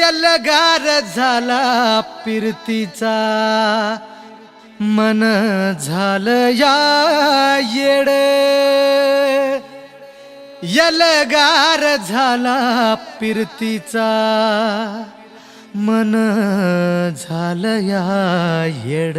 यलगार झाला फिरतीचा मन झालं या येड यलगार झाला फिरतीचा मन झालं या येड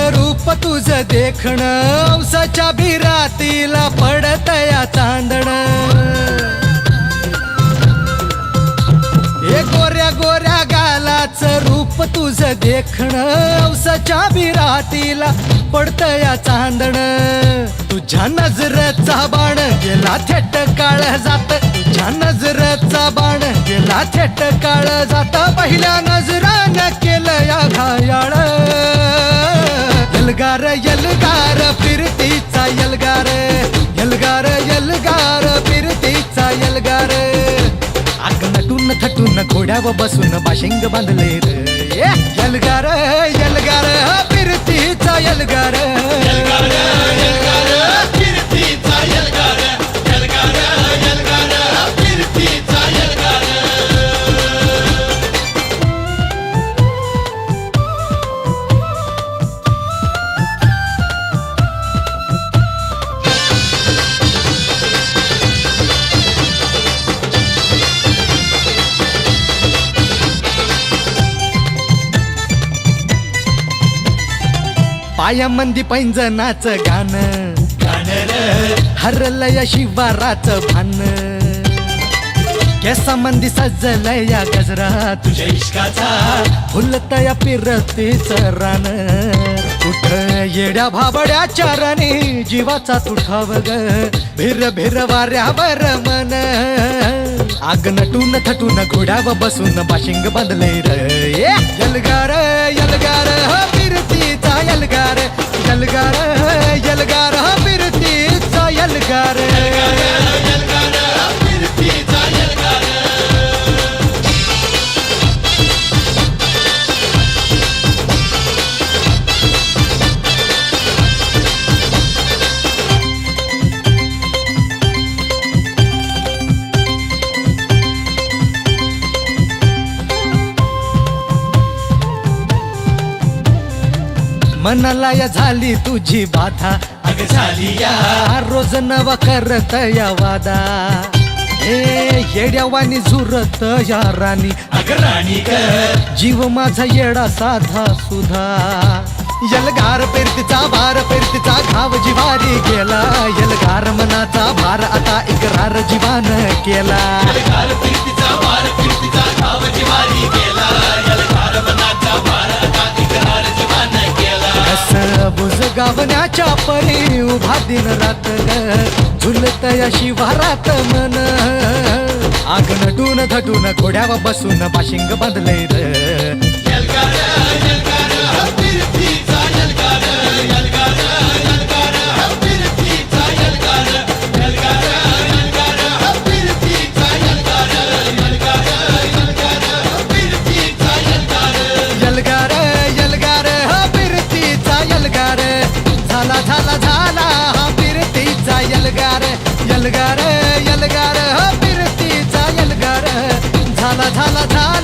रूप तुझं देखणं औसाच्या भिरातीला पडतया चांदण हे गोऱ्या गोऱ्या गालाचं रूप तुझं देखणं औसाच्या भिरातीला पडतया चांदण तुझ्या नजरेचा बाण गेला थेट काळ जात तुझ्या नजरेचा बाण गेला थेट काळ जात पहिल्या नजरानं केलं या घायाळ यलगार यलगार फिरतीचा यलगार यलगार यलगार फिरतीचा यलगार आग नटून थटून घोड्यावर बसून बाशिंग बांधले रे यलगार यलगार फिरतीचा यलगार यलगार यलगार फिरतीचा यलगार यलगार यलगार फिरतीचा यलगार पायामंदी पैंजनाचं गाणं हरलया शिवाराचं भान केसामंदी सजलया गजरा तुझ्या इश्काचा फुलतया फिरतीचं रान कुठ येड्या भाबड्या चाराने जीवाचा तुठाव ग भिर भिर वाऱ्यावर मन आग नटून थटून घोड्यावर बसून बाशिंग बांधले रे यलगार यलगार फिरतीचा यलगार यलगार यलगार फिरतीचा यलगार फिरतीचा यलगार मनाला या झाली तुझी बाधा अग झाली या रोज नवा करत या वादा हे येड्यावानी झुरत या राणी अग राणी जीव माझा येडा साधा सुधा यलगार फिरतीचा भार फिरतीचा घाव जिवारी गेला यलगार मनाचा भार आता इकरार जीवान केला यलगार फिरतीचा भार फिरतीचा घाव जिवारी गेला यलगार मनाचा भार आता इकरार जीवान केला बुज गावण्याच्या परी उभा दिन रात झुलतया शिवारात मन आग नटून थटून घोड्यावर बसून बाशिंग बांधले रे यलगार यलगार फिरतीचा यलगार यलगार यलगार फिरतीचा यलगार यलगार यलगार फिरतीचा यलगार यलगार यलगार फिरतीचा यलगार यलगार यलगार फिरतीचा यलगार झाला झाला झाला हा फिरतीचा यलगार यलगार यलगार फिरतीचा यलगार झाला झाला झाला